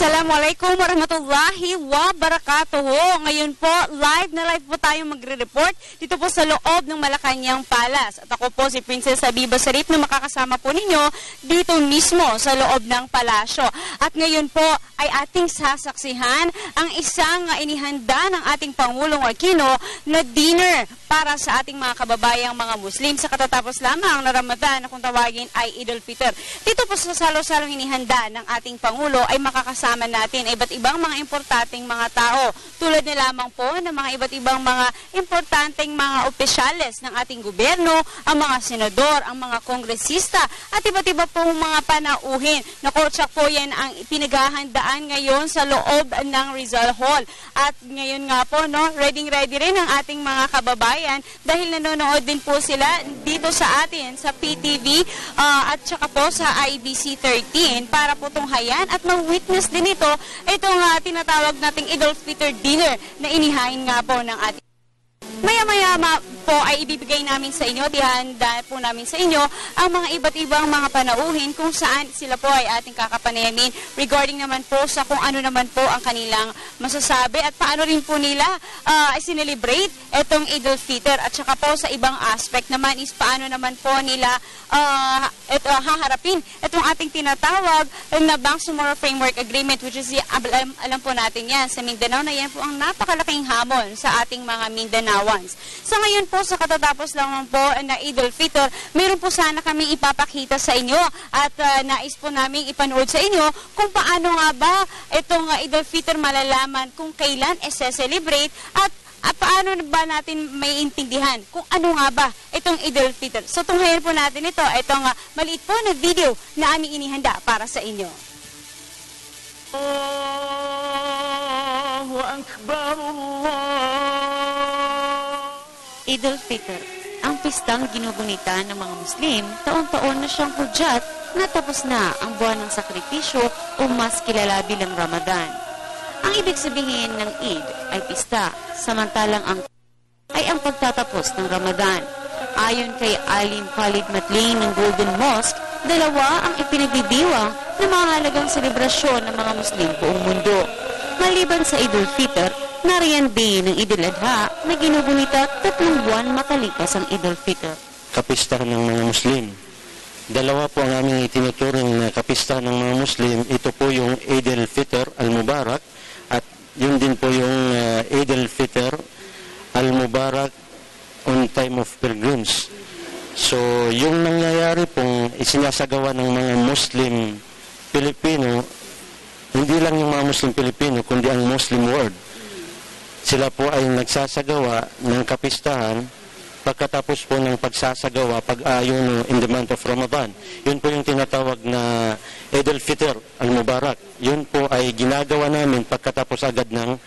Assalamualaikum warahmatullahi wabarakatuh. Ngayon po, live po tayo magre-report dito po sa loob ng Malacanang Palace. At ako po si Princess Habiba Sarip na makakasama po ninyo dito mismo sa loob ng palasyo. At ngayon po ay ating sasaksihan ang isang inihanda ng ating Pangulong Aquino na dinner para sa ating mga kababayang mga Muslim sa katatapos lamang na Ramadan na kung tawagin ay Eid al-Fitr. Dito po sa salo-salong inihanda ng ating Pangulo ay makakasama natin iba't ibang mga importanteng mga tao. Tulad na lamang po ng mga iba't ibang mga importanteng mga opisyales ng ating gobyerno, ang mga senador, ang mga kongresista, at iba't iba pong mga panauhin. Nakotsak po yan ang pinaghahandaan ngayon sa loob ng Rizal Hall. At ngayon nga po, no, ready rin ang ating mga kababayan dahil nanonood din po sila dito sa atin sa PTV at saka po sa IBC 13 para po tunghayan at ma-witness din itong tinatawag nating Eid al-Fitr dinner na inihain nga po ng ating. Maya-maya po ay ibibigay namin sa inyo, dihanda po namin sa inyo ang mga iba't ibang mga panauhin kung saan sila po ay ating kakapanayamin regarding naman po sa kung ano naman po ang kanilang masasabi at paano rin po nila sinelebrate itong Eid al-Fitr at saka po sa ibang aspect naman is paano naman po nila haharapin itong ating tinatawag na Bangsamoro Framework Agreement, which is alam po natin yan sa Mindanao na yan po ang napakalaking hamon sa ating mga Mindanawans. So ngayon po sa katatapos lang po na Eid al-Fitr, meron po sana kami ipapakita sa inyo at nais po namin ipanood sa inyo kung paano nga ba itong Eid al-Fitr malalaman kung kailan celebrate at paano ba natin may intindihan kung ano nga ba itong Eid al-Fitr. So tunghayan po natin itong maliit po na video na aming inihanda para sa inyo. Allahu Akbar, Eid al-Fitr, ang pistang ginugunita ng mga Muslim, taon-taon na siyang hudyat na tapos na ang buwan ng sakripisyo o mas kilala bilang Ramadan. Ang ibig sabihin ng Eid ay pista, samantalang ang ay ang pagtatapos ng Ramadan. Ayon kay Alim Khalid Matlain ng Golden Mosque, dalawa ang ipinagdidiwang na mahalagang selebrasyon ng mga Muslim buong mundo. Maliban sa Eid al-Fitr, nariyan din ng Eid al-Adha na ginugunita 3 buwan makalipas ang Eid al-Fitr. Kapistahan ng mga Muslim. Dalawa po ang aming itinuturing na kapistahan ng mga Muslim. Ito po yung Eid al-Fitr al-Mubarak at yun din po yung Eid al-Fitr al-Mubarak on time of pilgrims. So yung nangyayari pong isinasagawa ng mga Muslim Pilipino, hindi lang yung mga Muslim Pilipino kundi ang Muslim world. Sila po ay nagsasagawa ng kapistahan pagkatapos po ng pagsasagawa pag-ayuno in the month of Ramadan. Yun po yung tinatawag na Eid al-Fitr al-Mubarak. Yun po ay ginagawa namin pagkatapos agad ng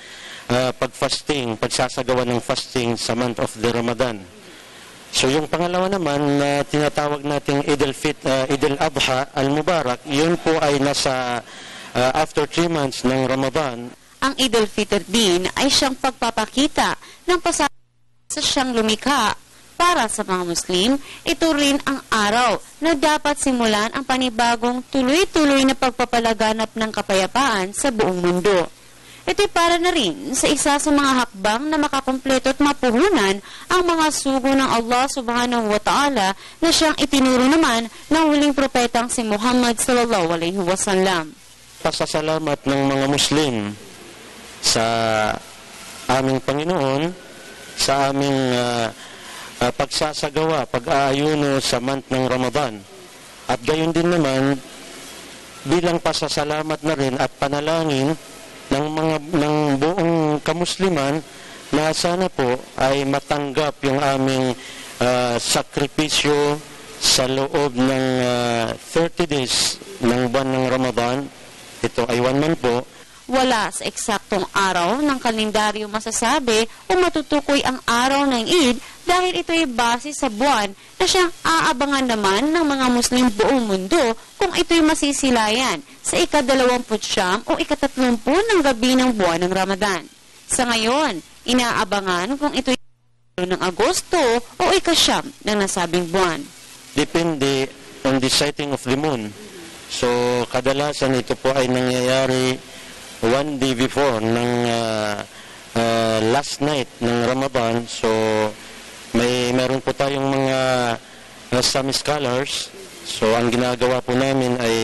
pag-fasting, pagsasagawa ng fasting sa month of the Ramadan. So yung pangalawa naman na tinatawag nating Eid al-Adha al-Mubarak, yun po ay nasa after 3 months ng Ramadan. Ang Eid al-Fitr din ay siyang pagpapakita ng pasasalamat sa siyang lumikha. Para sa mga Muslim, ito rin ang araw na dapat simulan ang panibagong tuloy-tuloy na pagpapalaganap ng kapayapaan sa buong mundo. Ito'y para na rin sa isa sa mga hakbang na makakumpleto at mapuhunan ang mga sugo ng Allah subhanahu wa ta'ala na siyang itinuro naman ng huling propetang si Muhammad sallallahu alaihi wasallam. Pasasalamat ng mga Muslim sa aming Panginoon, sa aming pagsasagawa, pag-aayuno sa month ng Ramadan. At gayon din naman, bilang pasasalamat na rin at panalangin ng buong kamusliman na sana po ay matanggap yung aming sakripisyo sa loob ng 30 days ng buwan ng Ramadan. Ito ay 1 month po. Wala sa eksaktong araw ng kalendaryo masasabi o matutukoy ang araw ng Eid dahil ito ay base sa buwan na siyang aabangan naman ng mga Muslim buong mundo kung ito'y masisilayan sa ika-29 o ika-30 ng gabi ng buwan ng Ramadan. Sa ngayon, inaabangan kung ito'y ng Agosto o ika-9 ng nasabing buwan. Depende on the sighting of the moon. So, kadalasan ito po ay nangyayari one day before ng last night ng Ramadan. So meron po tayong mga some scholars. So ang ginagawa po namin ay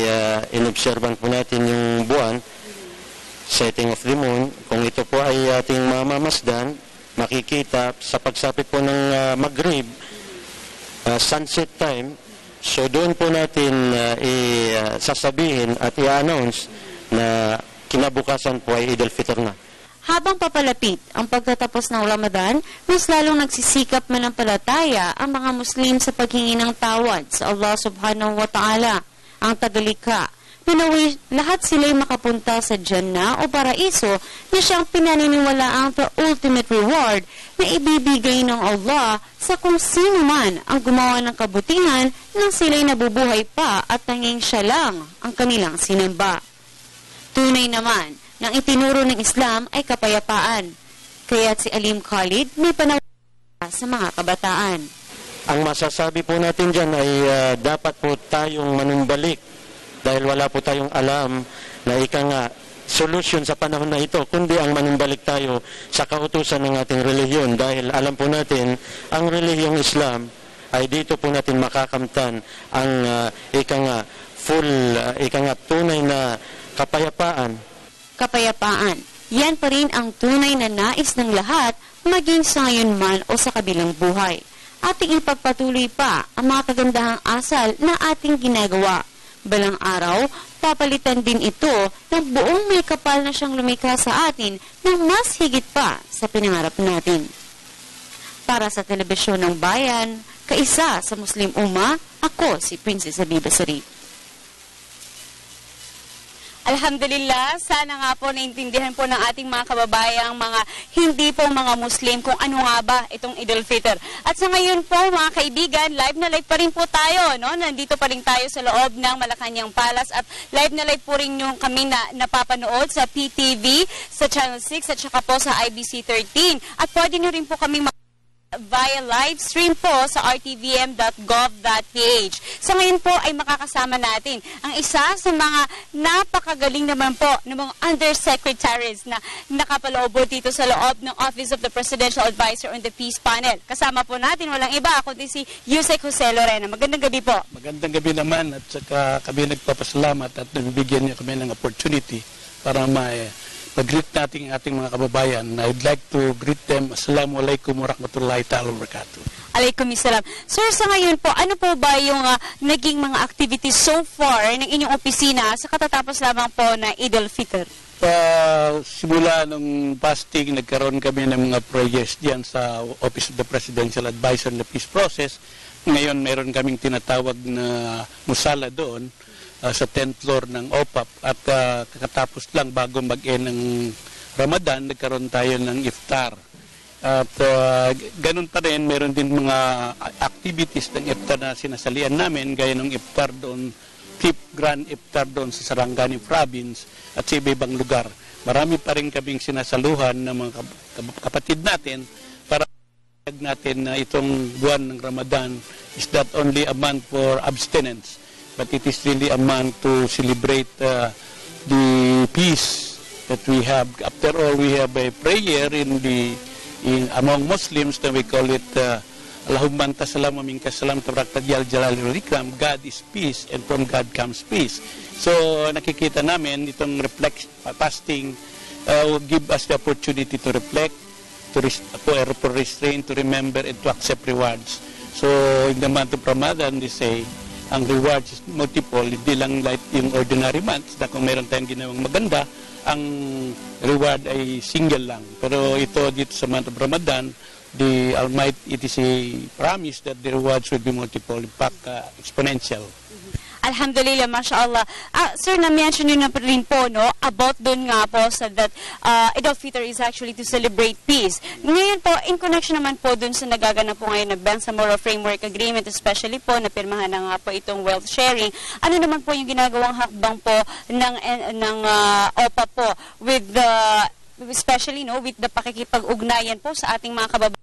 inobserban po natin yung buwan, setting of the moon. Kung ito po ay ating mamamasdan, makikita sa pagsapit po ng Maghrib, sunset time. So doon po natin sasabihin at i-announce na kinabukasan po ay Eid al-Fitr na. Habang papalapit ang pagtatapos ng Ramadan, mas lalong nagsisikap manampalataya ang mga Muslim sa paghingi ng tawad sa Allah subhanahu wa ta'ala, ang tagalikha. Naway lahat sila'y makapunta sa Jannah o paraiso na siyang pinaniniwalaang the ultimate reward na ibibigay ng Allah sa kung sino man ang gumawa ng kabutihan nang sila'y nabubuhay pa at tanging siya lang ang kanilang sinamba. Tunay naman, nang itinuro ng Islam ay kapayapaan. Kaya't si Alim Khalid may panawala sa mga kabataan. Ang masasabi po natin dyan ay dapat po tayong manumbalik dahil wala po tayong alam na solusyon sa panahon na ito, kundi ang manumbalik tayo sa kautusan ng ating relihiyon dahil alam po natin ang relihiyong Islam ay dito po natin makakamtan ang tunay na kapayapaan. Kapayapaan. Yan pa rin ang tunay na nais ng lahat, maging sa ngayon man o sa kabilang buhay. Ating ipagpatuloy pa ang mga kagandahang asal na ating ginagawa. Balang araw, papalitan din ito ng buong may kapal na siyang lumikha sa atin ng mas higit pa sa pinangarap natin. Para sa Telebisyon ng Bayan, kaisa sa Muslim Ummah, ako si Princess Habiba Sarip. Alhamdulillah, sana nga po naintindihan po ng ating mga kababayang mga hindi po mga Muslim kung ano nga ba itong Eid al-Fitr. At sa ngayon po mga kaibigan, live na live pa rin po tayo. No? Nandito pa rin tayo sa loob ng Malacanang Palace at live na live po rin yung kami na napapanood sa PTV, sa Channel 6 at saka po sa IBC 13. At pwede nyo rin po kami via live stream po sa rtvm.gov.ph. Sa ngayon po ay makakasama natin ang isa sa mga napakagaling naman po ng mga undersecretaries na nakapaloob dito sa loob ng Office of the Presidential Advisor on the Peace Panel. Kasama po natin walang iba kundi si Yusek Jose Lorena. Magandang gabi po. Magandang gabi naman at saka kami nagpapasalamat at nabibigyan niya kami ng opportunity para mag-greet natin ating mga kababayan. I'd like to greet them. Assalamualaikum warahmatullahi ta'ala wabarakatuh. Alaikumissalam. Sir, sa ngayon po, ano po ba yung naging mga activities so far ng inyong opisina sa katatapos lamang po na Eid al-Fitr? Simula nung fasting, nagkaroon kami ng mga projects diyan sa Office of the Presidential Advisor on the Peace Process. Ngayon, meron kaming tinatawag na musala doon sa 10th floor ng OPAP at kakatapos lang bago mag-end ng Ramadan, nagkaroon tayo ng iftar. At ganun pa rin, meron din mga activities ng iftar na sinasalian namin, gaya ng iftar doon, 5th Grand Iftar doon sa Sarangani Province at sa ibang lugar. Marami pa rin kaming sinasaluhan ng mga kapatid natin para natin na itong buwan ng Ramadan is not only a month for abstinence, but it is really a month to celebrate the peace that we have. After all, we have a prayer among Muslims that we call it Allahumma anta salam wa minka salam tabarakta jalal wal ikram. God is peace and from God comes peace. So nakikita namin itong fasting will give us the opportunity to reflect, to restrain, to remember, and to accept rewards. So in the month of Ramadan, they say, ang rewards is multiple, hindi lang like yung ordinary months na kung meron tayong ginawang maganda, ang reward ay single lang. Pero ito dito sa month of Ramadan, the Almighty, it is a promise that the rewards will be multiple, in fact, exponential. Alhamdulillah, mashallah. Sir, na-mention nyo na rin po, no, about doon nga po sa that Eid al-Fitr is actually to celebrate peace. Ngayon po, in connection naman po doon sa nagaganap po ngayon na Bangsamoro Framework Agreement, especially po, napirmahan na nga po itong wealth sharing. Ano naman po yung ginagawang hakbang po ng OPA po with the, especially, no, with the pakikipag-ugnayan po sa ating mga kababayan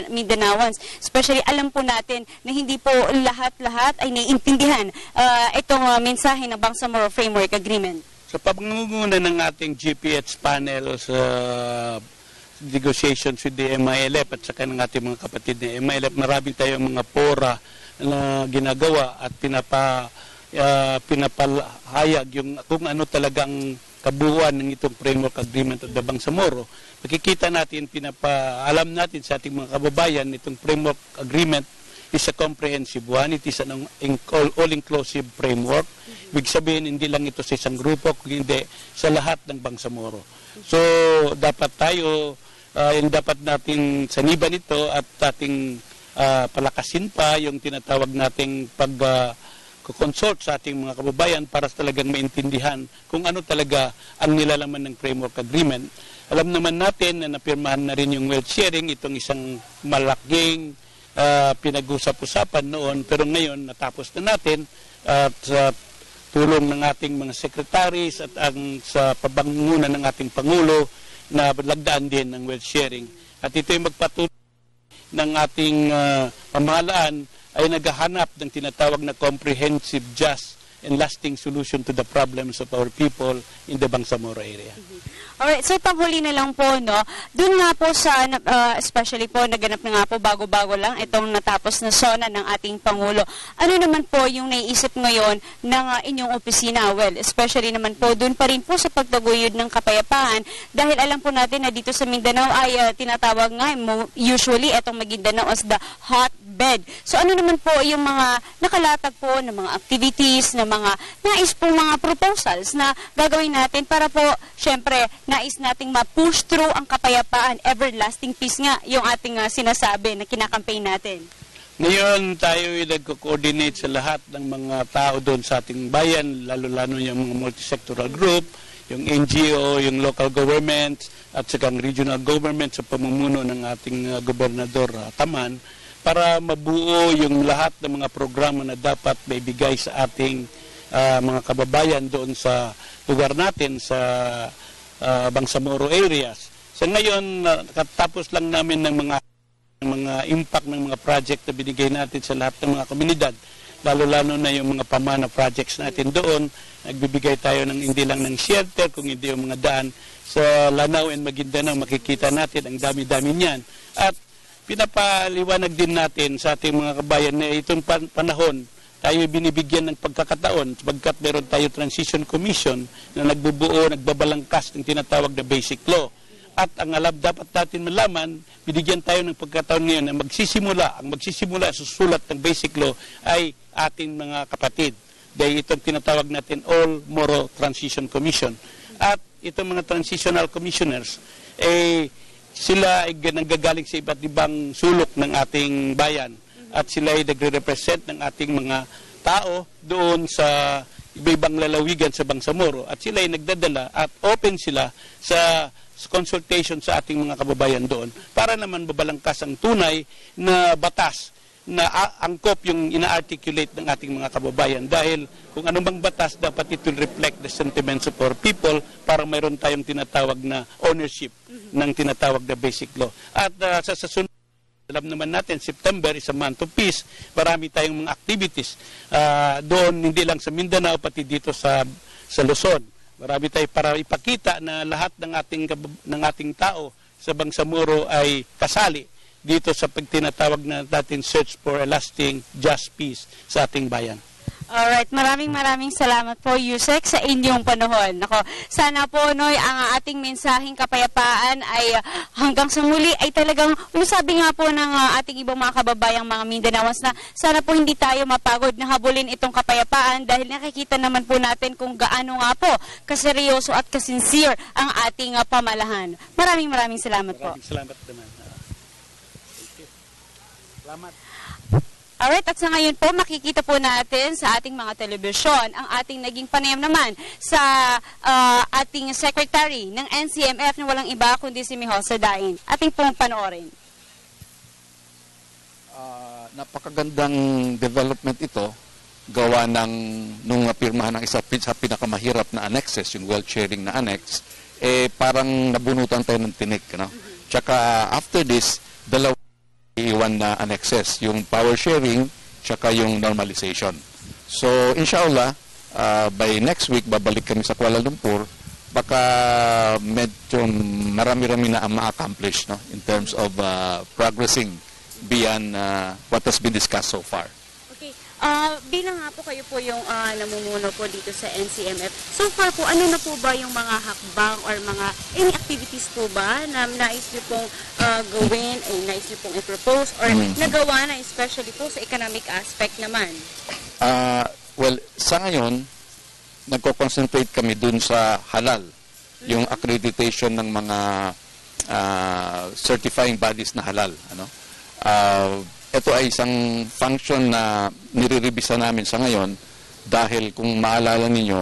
Mindanawans. Especially, alam po natin na hindi po lahat-lahat ay naiintindihan itong mensahe ng Bangsamoro Framework Agreement. Sa pangunguna ng ating GPH panel sa negotiations with the MILF at saka ng ating mga kapatid na MILF, marami tayong mga fora na ginagawa at pinapahayag yung kung ano talagang kabuuan ng itong framework agreement of the Bangsamoro. Makikita natin, pinapaalam natin sa ating mga kababayan, itong framework agreement is a comprehensive one. It is an all-inclusive framework. Ibig sabihin, hindi lang ito sa isang grupo, kundi sa lahat ng Bangsamoro. So, dapat tayo, dapat natin saniban ito at ating palakasin pa yung tinatawag nating consult sa ating mga kababayan para talagang maintindihan kung ano talaga ang nilalaman ng framework agreement. Alam naman natin na napirmahan na rin yung wealth sharing, itong isang malaking pinag-usap-usapan noon, pero ngayon natapos na natin at sa tulong ng ating mga secretaries at sa pabangunguna ng ating Pangulo na lagdaan din ng wealth sharing. At ito ay magpatuloy ng ating pamahalaan ay naghahanap ng tinatawag na comprehensive, just, and lasting solution to the problems of our people in the Bangsamoro area. Alright, so panghuli na lang po, no? Doon nga po sa, especially po, naganap na nga po bago-bago lang itong natapos na SONA ng ating Pangulo. Ano naman po yung naiisip ngayon ng inyong opisina? Well, especially naman po, doon pa rin po sa pagtaguyod ng kapayapaan, dahil alam po natin na dito sa Mindanao ay tinatawag nga, usually, itong Maguindanao as the hotbed. So ano naman po yung mga nakalatag po ng mga activities, na mga nais po mga proposals na gagawin natin para po, syempre, nais nating ma-push through ang kapayapaan, everlasting peace nga, yung ating sinasabi na kinakampaign natin. Ngayon, tayo ay nagko-coordinate sa lahat ng mga tao doon sa ating bayan, lalo-lalo yung mga multisectoral group, yung NGO, yung local government, at saka ang regional government sa pamumuno ng ating gobernador Taman, para mabuo yung lahat ng mga programa na dapat maibigay sa ating mga kababayan doon sa lugar natin, sa Bangsamoro areas. So ngayon, katapos lang namin ng mga impact ng mga project na binigay natin sa lahat ng mga komunidad, lalo-lalo na yung mga pamana projects natin doon. Nagbibigay tayo ng hindi lang ng shelter, kung hindi yung mga daan sa Lanao and Maguindanao, makikita natin ang dami-dami niyan. At pinapaliwanag din natin sa ating mga kabayan na itong panahon, tayo binibigyan ng pagkakataon sapagkat meron tayo Transition Commission na nagbubuo, nagbabalangkas ng tinatawag na basic law. At ang dapat natin malaman, binigyan tayo ng pagkakataon ngayon na magsisimula sa sulat ng basic law ay ating mga kapatid. Dahil itong tinatawag natin All Moro Transition Commission. At itong mga transitional commissioners, sila ay nanggagaling sa iba't ibang sulok ng ating bayan. At sila ay nagre-represent ng ating mga tao doon sa iba-ibang lalawigan sa Bangsamoro. At sila ay nagdadala at open sila sa consultation sa ating mga kababayan doon para naman babalangkas ang tunay na batas na angkop yung ina-articulate ng ating mga kababayan. Dahil kung anumang batas, dapat it will reflect the sentiments of our people para mayroon tayong tinatawag na ownership ng tinatawag na basic law. At sa sunod, alam naman natin, September is a month of peace. Marami tayong mga activities doon, hindi lang sa Mindanao, pati dito sa Luzon. Marami tayo para ipakita na lahat ng ating tao sa Bangsamoro ay kasali dito sa pagtinatawag na natin search for a lasting, just peace sa ating bayan. Alright, maraming salamat po, Yusek, sa inyong panahon. Ako, sana po, Noy, ang ating mensaheng kapayapaan ay hanggang sa muli ay talagang, sabi nga po ng ating ibang mga kababayang mga Mindanaoans na sana po hindi tayo mapagod na habulin itong kapayapaan dahil nakikita naman po natin kung gaano nga po kaseryoso at kasincere ang ating pamalahan. Maraming salamat po. Maraming salamat naman. Salamat. Alright, at sa ngayon po, makikita po natin sa ating mga telebisyon ang ating naging panayam naman sa ating secretary ng NCMF na walang iba kundi si Miho Sadain. Ating pong panoorin. Napakagandang development ito, gawa nung napirmahan ng isa sa pinakamahirap na annexes, yung wealth sharing na annex, parang nabunutan tayo ng tinik. No? Tsaka after this, dalawa iwan na annexes, yung power sharing tsaka yung normalization. So inshallah, by next week babalik kami sa Kuala Lumpur, baka medyo marami-rami na ang ma-accomplish, no, in terms of progressing beyond what has been discussed so far. Okay. Bilang nga po kayo po yung namumuno po dito sa NCMF, so far po, ano na po ba yung mga hakbang or mga any activities po ba na nais niyo pong gawin, nais niyo pong i-propose or nagawa na especially po sa economic aspect naman? Well, sa ngayon, nagko-concentrate kami dun sa halal, yung accreditation ng mga certifying bodies na halal. Ano? Ito ay isang function na nire-revisa namin sa ngayon dahil kung maalala ninyo,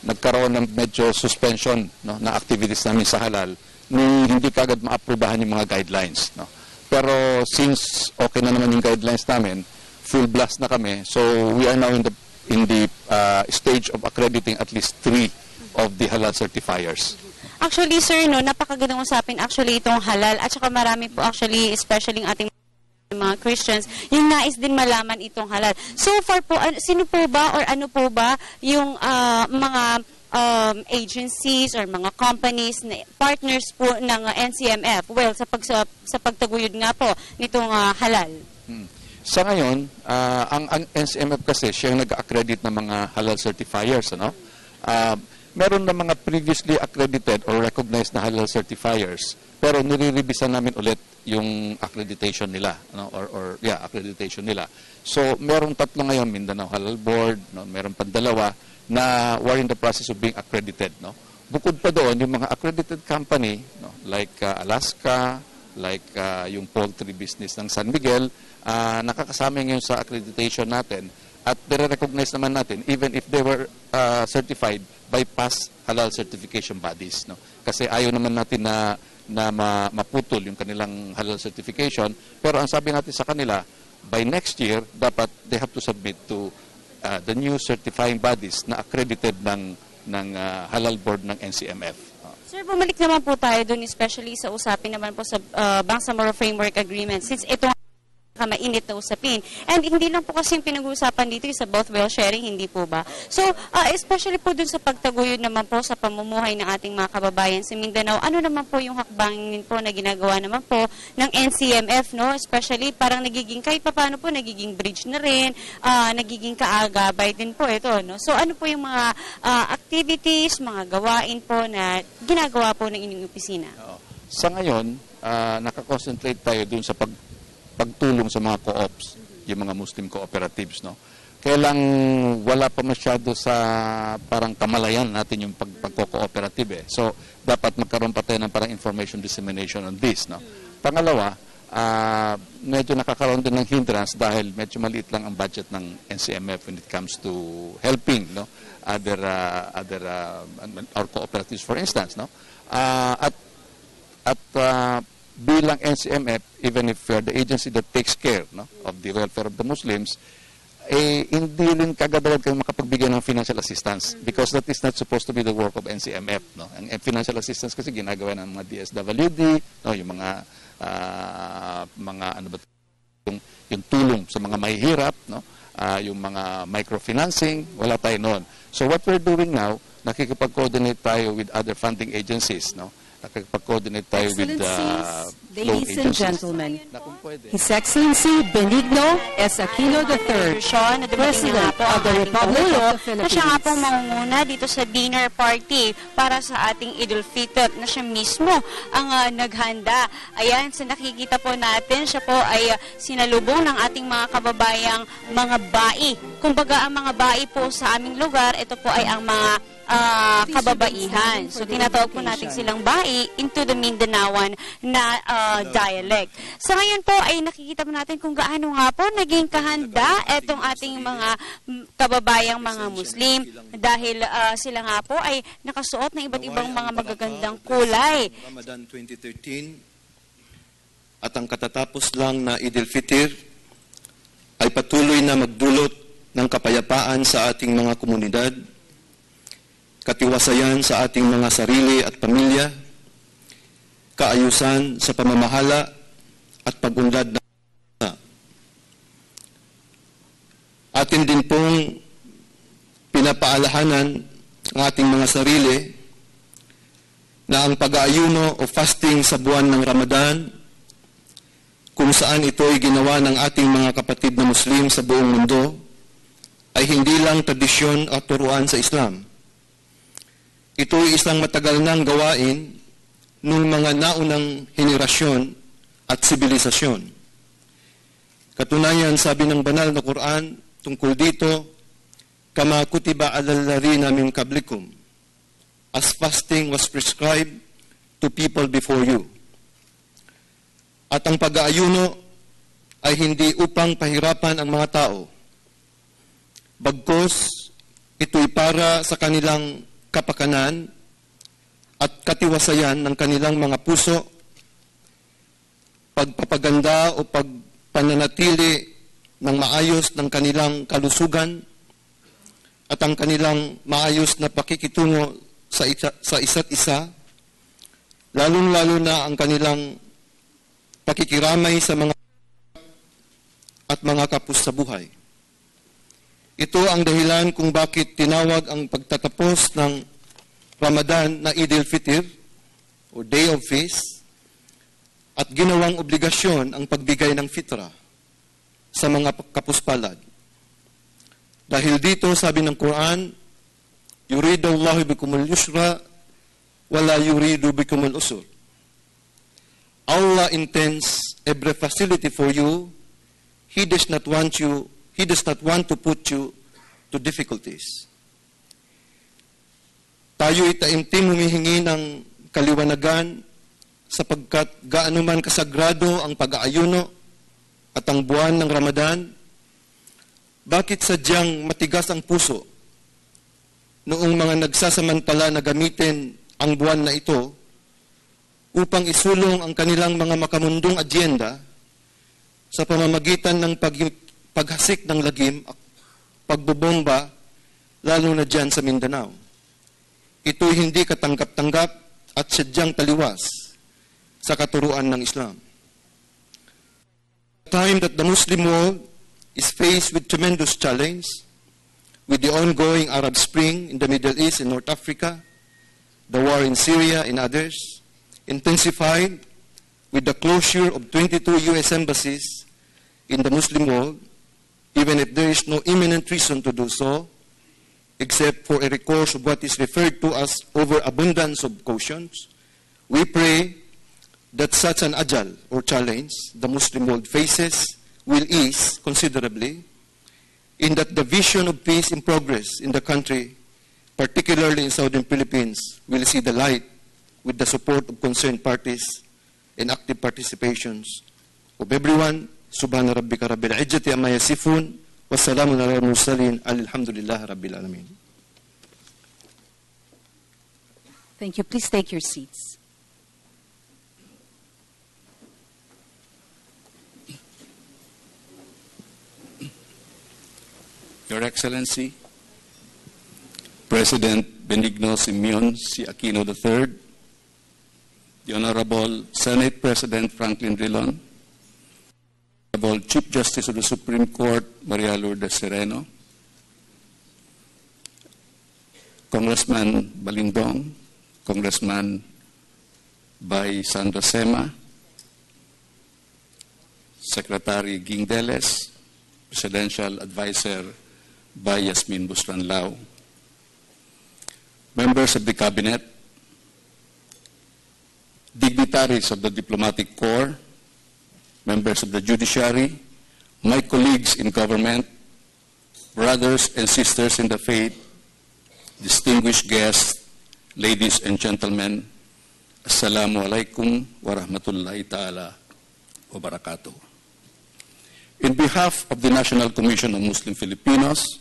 nagkaroon ng medyo suspension, no, na activities namin sa halal nung hindi kagad ma-aprobahan yung mga guidelines. No? Pero since okay na naman yung guidelines namin, full blast na kami, so we are now in the stage of accrediting at least 3 of the halal certifiers. Actually, sir, no, napakagandang usapin actually itong halal at saka marami po actually, especially ang ating mga Christians, yung nais din malaman itong halal. So far po, sino po ba or ano po ba yung mga agencies or mga companies, partners po ng NCMF? Well, sa pagtaguyod nga po nitong halal. Sa ngayon, ang NCMF kasi siya yung nag-accredit ng mga halal certifiers. Ano? Meron na mga previously accredited or recognized na halal certifiers, pero nire-revisa namin ulit yung accreditation nila. Ano? Accreditation nila. So, meron 3 ngayon, Mindanao Halal Board, no? Meron pa 2 na we're in the process of being accredited. No? Bukod pa doon, yung mga accredited company, no? Like Alaska, like yung poultry business ng San Miguel, nakakasama ngayon sa accreditation natin at nire-recognize naman natin even if they were certified by past halal certification bodies. No? Kasi ayaw naman natin na maputol yung kanilang halal certification, pero ang sabi natin sa kanila, by next year, dapat they have to submit to the new certifying bodies na accredited ng halal board ng NCMF. Sir, bumalik naman po tayo dun, especially sa usapin naman po sa Bangsamoro Framework Agreement, since ito mainit na usapin. And hindi lang po kasi yung pinag-uusapan dito sa both well sharing, hindi po ba? So, especially po dun sa pagtaguyod naman po sa pamumuhay ng ating mga kababayan sa Mindanao, ano naman po yung hakbangin po na ginagawa naman po ng NCMF, no? Especially parang nagiging, kahit paano po, nagiging bridge na rin, nagiging kaagabay din po ito, no? So, ano po yung mga activities, mga gawain po na ginagawa po ng inyong opisina? Sa ngayon, nakakonsentrate tayo dun sa pagtulong sa mga co-ops, yung mga Muslim cooperatives, no? Kaya lang wala pa masyado sa parang kamalayan natin yung pagko-cooperative. So, dapat magkaroon pa tayo ng parang information dissemination on this, no? Pangalawa, medyo nakakaroon din ng hindrance dahil medyo maliit lang ang budget ng NCMF when it comes to helping, no, other or cooperatives, for instance, no? Bilang NCMF, even if we're the agency that takes care, no, of the welfare of the Muslims, hindi rin kagad-agad kayo makapagbigay ng financial assistance because that is not supposed to be the work of NCMF. No? Ang financial assistance kasi ginagawa ng mga DSWD, no, yung mga ano ba, yung tulong sa mga mahihirap, no, yung mga microfinancing, wala tayo noon. So what we're doing now, nakikipag-coordinate tayo with other funding agencies, no? Nakikipag-coordinate tayo with ladies and gentlemen, His Excellency Benigno S. Aquino III, President of the Republic of the Philippines, na siya nga pong mangunguna dito sa dinner party para sa ating Idul Fitr, na siya mismo ang naghanda. Ayan, sa nakikita po natin, siya po ay sinalubong ng ating mga kababayang mga bai. Kumbaga, ang mga bai po sa aming lugar, ito po ay ang mga kababaihan. So, tinatawag po natin silang bai into the Mindanaoan na dialect. Sa ngayon po ay nakikita po natin kung gaano nga po naging kahanda etong ating mga kababayang mga Muslim dahil sila nga po ay nakasuot ng iba't ibang mga magagandang kulay. Ramadan 2013 at ang katatapos lang na Idul Fitr ay patuloy na magdulot ng kapayapaan sa ating mga komunidad, katiwasayan sa ating mga sarili at pamilya, kaayusan sa pamamahala at pag-unlad ng atin din pong pinapaalahanan ang ating mga sarili na ang pag-aayuno o fasting sa buwan ng Ramadan, kung saan ito ay ginawa ng ating mga kapatid na Muslim sa buong mundo, ay hindi lang tradisyon at turuan sa Islam. Ito ay isang matagal nang gawain ng mga naunang henerasyon at sibilisasyon. Katunayan, sabi ng banal na Quran tungkol dito, kama kutiba alal ladhina min qablikum, as fasting was prescribed to people before you. At ang pag-aayuno ay hindi upang pahirapan ang mga tao. Bagkus, ito'y para sa kanilang kapakanan at katiwasayan ng kanilang mga puso, pagpapaganda o pagpananatili ng maayos ng kanilang kalusugan at ang kanilang maayos na pakikitungo sa isa't isa, lalong-lalo na ang kanilang pakikiramay sa mga at mga kapos sa buhay. Ito ang dahilan kung bakit tinawag ang pagtatapos ng Ramadan na Eid al-Fitr o Day of Feast at ginawang obligasyon ang pagbigay ng fitra sa mga kapuspalad. Dahil dito, sabi ng Quran, yuridu Allahu bikumul yusra wala yuridu bikumul usur. Allah intends every facility for you. He does not want to put you to difficulties. Tayo itaimtim humihingi ng kaliwanagan sapagkat gaano man kasagrado ang pag-aayuno at ang buwan ng Ramadan, bakit sadyang matigas ang puso noong mga nagsasamantala na gamitin ang buwan na ito upang isulong ang kanilang mga makamundong adyenda sa pamamagitan ng paghasik ng lagim, pagbobomba, lalo na dyan sa Mindanao. Ito'y hindi katanggap-tanggap at sadyang taliwas sa katuruan ng Islam. The time that the Muslim world is faced with tremendous challenge, with the ongoing Arab Spring in the Middle East and North Africa, the war in Syria and others, intensified with the closure of 22 U.S. embassies in the Muslim world, even if there is no imminent reason to do so, except for a recourse of what is referred to as overabundance of cautions, we pray that such an ajal or challenge the Muslim world faces will ease considerably, in that the vision of peace in progress in the country, particularly in Southern Philippines, will see the light with the support of concerned parties and active participations of everyone. Subhana rabbika rabbil izzati amma yasifun wa salamun ala mursalin alhamdulillahi rabbil alamin. Thank you. Please take your seats. Your Excellency, President Benigno Simeon C. Aquino III, the Honorable Senate President Franklin Drilon, Honorable Chief Justice of the Supreme Court Maria Lourdes Sereno, Congressman Balindong, Congressman Bay Sandra Sema, Secretary Ging Deles, Presidential Advisor Bay Yasmin Busranlao, members of the Cabinet, dignitaries of the Diplomatic Corps, members of the Judiciary, my colleagues in government, brothers and sisters in the faith, distinguished guests, ladies and gentlemen, Assalamu alaikum wa rahmatullahi ta'ala wa barakatuh. In behalf of the National Commission of Muslim Filipinos,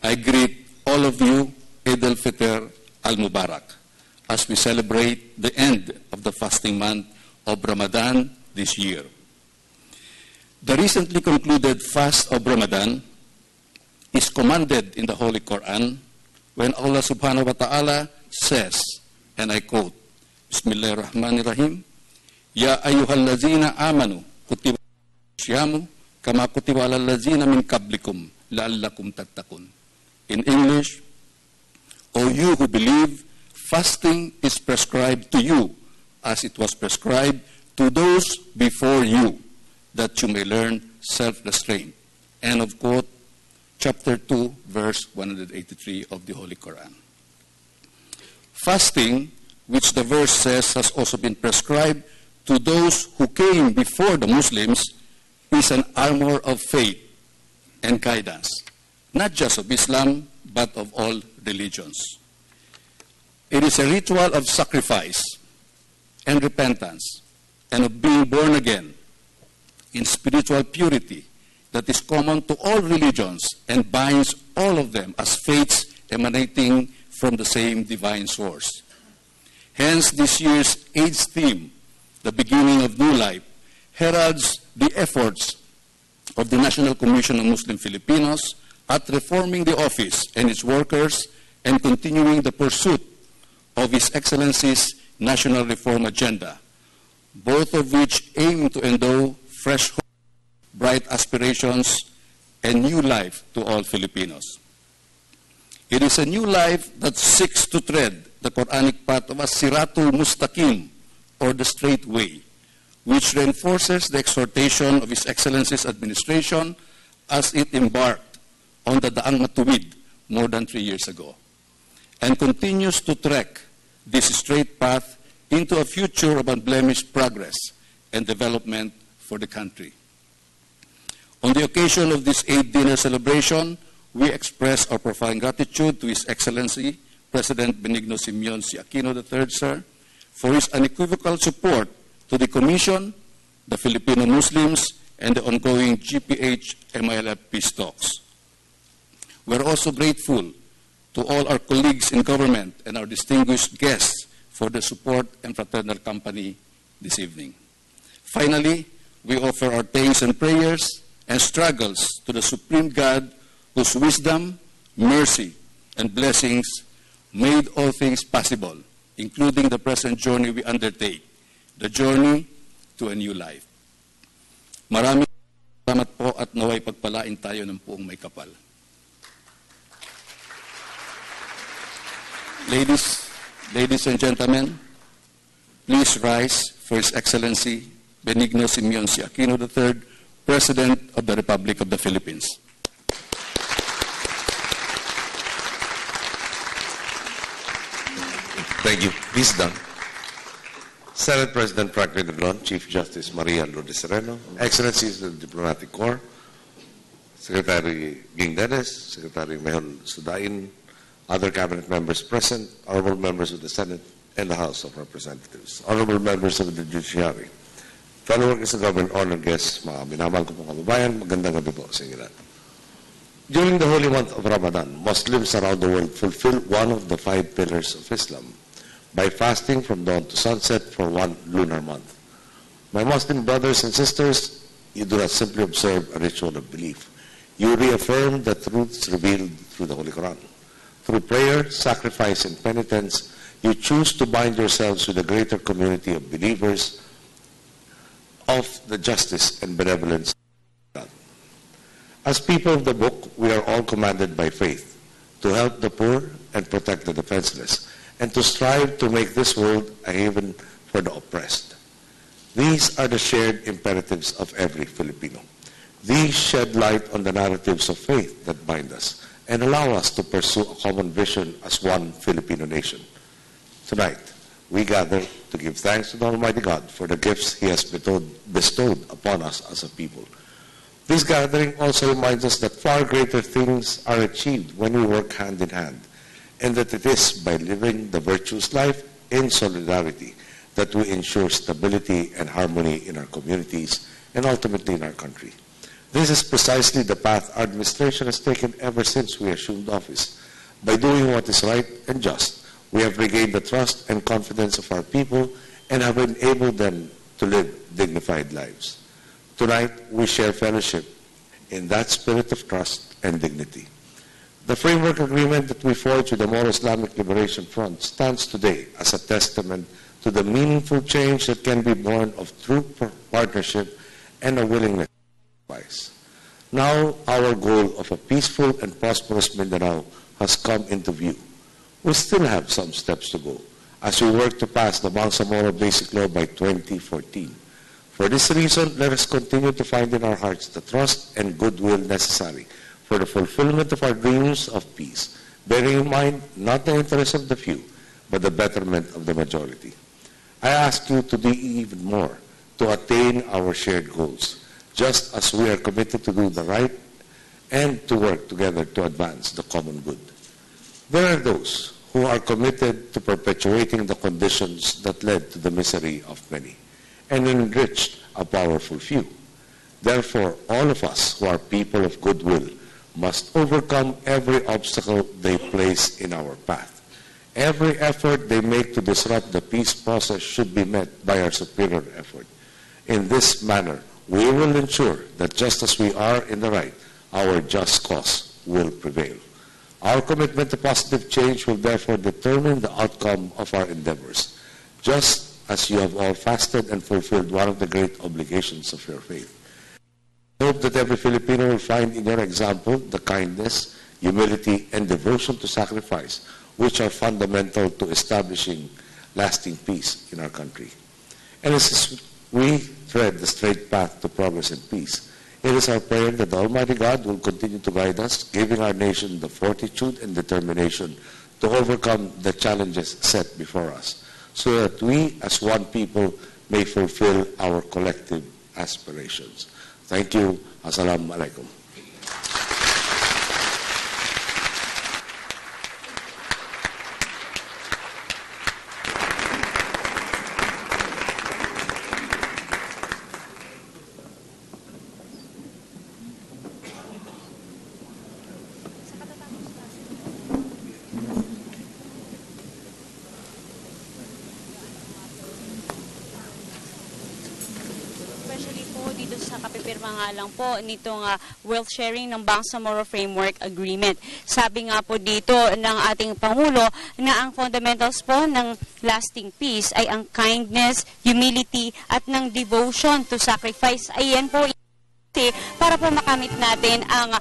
I greet all of you Eid al-Fitr al-Mubarak as we celebrate the end of the fasting month of Ramadan this year. The recently concluded fast of Ramadan is commanded in the Holy Quran when Allah subhanahu wa ta'ala says, and I quote, Bismillahirrahmanirrahim, Ya ayyuhallazina amanu kutiba syamu kama kutiba alal lazina min qablikum la'allakum tattaqun. In English, O you who believe, fasting is prescribed to you as it was prescribed to those before you, that you may learn self-restraint. End of quote, chapter 2, verse 183 of the Holy Quran. Fasting, which the verse says has also been prescribed to those who came before the Muslims, is an armor of faith and guidance, not just of Islam, but of all religions. It is a ritual of sacrifice and repentance and of being born again in spiritual purity that is common to all religions and binds all of them as faiths emanating from the same divine source. Hence, this year's AIDS theme, the beginning of new life, heralds the efforts of the National Commission of Muslim Filipinos at reforming the office and its workers and continuing the pursuit of His Excellency's National Reform Agenda, both of which aim to endow fresh hope, bright aspirations, and new life to all Filipinos. It is a new life that seeks to tread the Quranic path of as-siratul mustaqim, or the straight way, which reinforces the exhortation of His Excellency's administration as it embarked on the Daang Matuwid more than 3 years ago, and continues to trek this straight path into a future of unblemished progress and development for the country. On the occasion of this Eid dinner celebration, we express our profound gratitude to His Excellency, President Benigno Simeon C. Aquino III, sir, for his unequivocal support to the Commission, the Filipino Muslims, and the ongoing GPH-MILF peace talks. We're also grateful to all our colleagues in government and our distinguished guests for the support and fraternal company this evening. Finally, we offer our thanks and prayers and struggles to the Supreme God, whose wisdom, mercy, and blessings made all things possible, including the present journey we undertake, the journey to a new life. Maraming salamat po at naway pagpalain tayo ng puong may kapal. Ladies and gentlemen, please rise for His Excellency Benigno Simeon C. Aquino III, President of the Republic of the Philippines. Thank you. Please down. Senate President Franklin Negron, Chief Justice Maria Lourdes Sereno, Excellencies of the Diplomatic Corps, Secretary Ging Dennis, Secretary Mehul Sudain, other cabinet members present, honorable members of the Senate and the House of Representatives, honorable members of the Judiciary, fellow workers of government, honored guests, mga minamahal ko pong kababayan, magandang gabi po sa inyo lahat. During the holy month of Ramadan, Muslims around the world fulfill one of the 5 pillars of Islam by fasting from dawn to sunset for 1 lunar month. My Muslim brothers and sisters, you do not simply observe a ritual of belief. You reaffirm the truths revealed through the Holy Quran. Through prayer, sacrifice, and penitence, you choose to bind yourselves with a greater community of believers of the justice and benevolence of God. As people of the book, we are all commanded by faith to help the poor and protect the defenseless, and to strive to make this world a haven for the oppressed. These are the shared imperatives of every Filipino. These shed light on the narratives of faith that bind us and allow us to pursue a common vision as one Filipino nation. Tonight, we gather to give thanks to the Almighty God for the gifts He has bestowed upon us as a people. This gathering also reminds us that far greater things are achieved when we work hand in hand, and that it is by living the virtuous life in solidarity that we ensure stability and harmony in our communities and ultimately in our country. This is precisely the path our administration has taken ever since we assumed office. By doing what is right and just, we have regained the trust and confidence of our people and have enabled them to live dignified lives. Tonight, we share fellowship in that spirit of trust and dignity. The framework agreement that we forged with the Moro Islamic Liberation Front stands today as a testament to the meaningful change that can be born of true partnership and a willingness to sacrifice. Now our goal of a peaceful and prosperous Mindanao has come into view. We still have some steps to go as we work to pass the Bangsamoro Basic Law by 2014. For this reason, let us continue to find in our hearts the trust and goodwill necessary for the fulfillment of our dreams of peace, bearing in mind not the interests of the few, but the betterment of the majority. I ask you to do even more to attain our shared goals, just as we are committed to do the right and to work together to advance the common good. There are those who are committed to perpetuating the conditions that led to the misery of many and enriched a powerful few. Therefore, all of us who are people of goodwill must overcome every obstacle they place in our path. Every effort they make to disrupt the peace process should be met by our superior effort. In this manner, we will ensure that just as we are in the right, our just cause will prevail. Our commitment to positive change will therefore determine the outcome of our endeavors, just as you have all fasted and fulfilled one of the great obligations of your faith. I hope that every Filipino will find in your example the kindness, humility, and devotion to sacrifice which are fundamental to establishing lasting peace in our country. And as we tread the straight path to progress and peace, it is our prayer that the Almighty God will continue to guide us, giving our nation the fortitude and determination to overcome the challenges set before us, so that we as one people may fulfill our collective aspirations. Thank you. Assalamu alaikum. Especially po dito sa kapipirma nga lang po nitong wealth sharing ng Bangsamoro Framework Agreement. Sabi nga po dito ng ating Pangulo na ang fundamentals po ng lasting peace ay ang kindness, humility at ng devotion to sacrifice. Ayan po para po makamit natin ang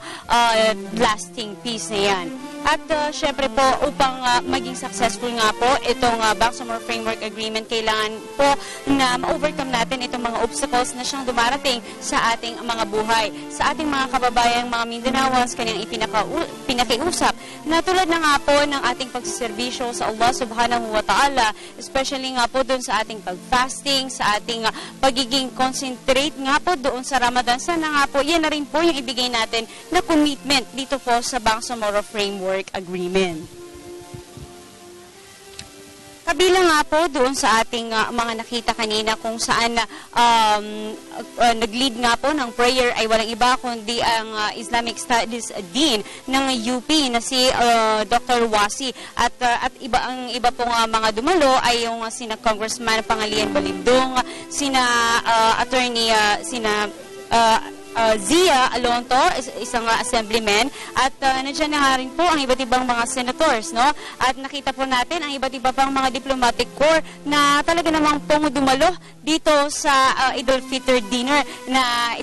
lasting peace na yan. At syempre po, upang maging successful nga po itong Bangsamoro Framework Agreement, kailangan po na ma-overcome natin itong mga obstacles na siyang dumarating sa ating mga buhay. Sa ating mga kababayang mga Mindanaoans, kanyang pinakiusap na tulad na nga po ng ating pagsiservisyo sa Allah Subhanahu wa Ta'ala, especially nga po doon sa ating pag-fasting, sa ating pagiging concentrate nga po doon sa Ramadan. Sana nga po, yan na rin po yung ibigay natin na commitment dito po sa Bangsamoro Framework Agreement. Kabilang nga po doon sa ating mga nakita kanina kung saan nag-lead nga po ng prayer ay walang iba kundi ang Islamic Studies Dean ng UP na si Dr. Wasi at ang iba pong mga dumalo ay yung sina Congressman Pangalian Balindong, sina Attorney Zia Alonto, isang assemblyman, at nandiyan na rin po ang iba't ibang mga senators, no? At nakita po natin ang iba't iba pang mga diplomatic corps na talaga namang pong dumalo dito sa Eid al-Fitr dinner na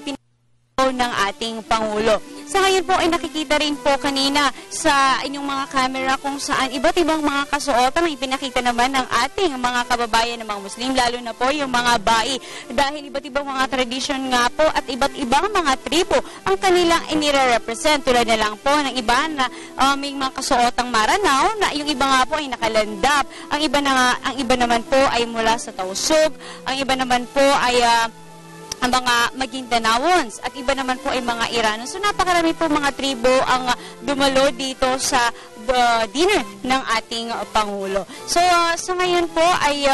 ng ating Pangulo. Sa ngayon po ay nakikita rin po kanina sa inyong mga camera kung saan iba't ibang mga kasuotan ang ipinakita naman ng ating mga kababayan ng mga Muslim, lalo na po yung mga bai. Dahil iba't ibang mga tradisyon nga po at iba't ibang mga tribo ang kanilang inire-represent. Tulad na lang po ng iba na may mga kasuotang Maranao, na yung iba nga po ay nakalandap. Ang iba naman po ay mula sa Tausug, ang iba naman po ay ang mga Magindanaons at iba naman po ay mga Iranos. So napakarami po mga tribo ang dumalo dito sa dinner ng ating Pangulo. So sa ngayon po ay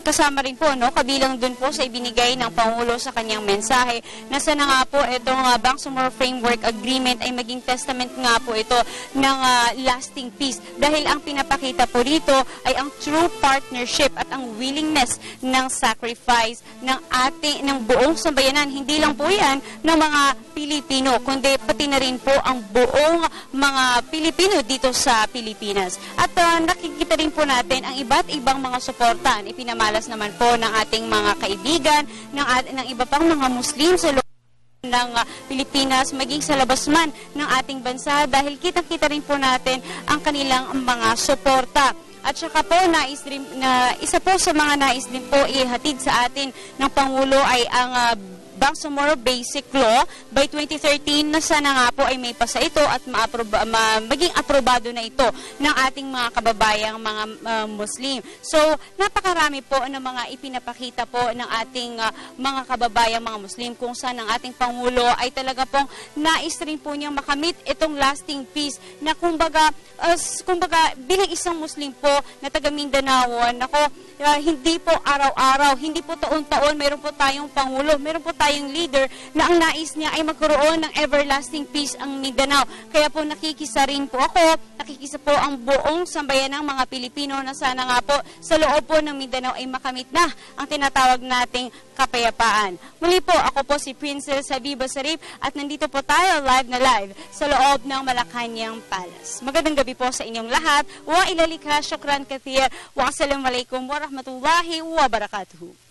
kasama rin po, no, kabilang dun po sa ibinigay ng Pangulo sa kanyang mensahe na sana nga po itong Bangsamoro Framework Agreement ay maging testament nga po ito ng lasting peace, dahil ang pinapakita po dito ay ang true partnership at ang willingness ng sacrifice ng buong sambayanan. Hindi lang po yan ng mga Pilipino, kundi pati na rin po ang buong mga Pilipino dito sa Pilipinas. At nakikita rin po natin ang iba't ibang mga suportan. Ipinamalas naman po ng ating mga kaibigan, ng iba pang mga Muslim sa loob ng Pilipinas maging sa labas man ng ating bansa dahil kitang-kita rin po natin ang kanilang mga suporta. At saka po, isa po sa mga nais din po ihatid sa atin ng Pangulo ay ang Bangsamoro Basic Law by 2013 na sana nga po ay may pasa ito at maging aprobado na ito ng ating mga kababayang mga Muslim. So, napakarami po ng mga ipinapakita po ng ating mga kababayang mga Muslim kung saan ang ating Pangulo ay talaga pong nais rin po niyang makamit itong lasting peace na kumbaga bilang isang Muslim po na taga Mindanao, hindi po araw-araw, hindi po taon-taon, meron po tayong Pangulo, meron po tayong leader na ang nais niya ay magkaroon ng everlasting peace ang Mindanao. Kaya po nakikisa rin po ako, nakikisa po ang buong sambayan ng mga Pilipino na sana nga po sa loob po ng Mindanao ay makamit na ang tinatawag nating kapayapaan. Muli po, ako po si Princess Habiba Sarip at nandito po tayo live na live sa loob ng Malacanang Palace. Magandang gabi po sa inyong lahat. Wa ilalika, syukran kathir, wa assalamualaikum warahmatullahi wabarakatuh.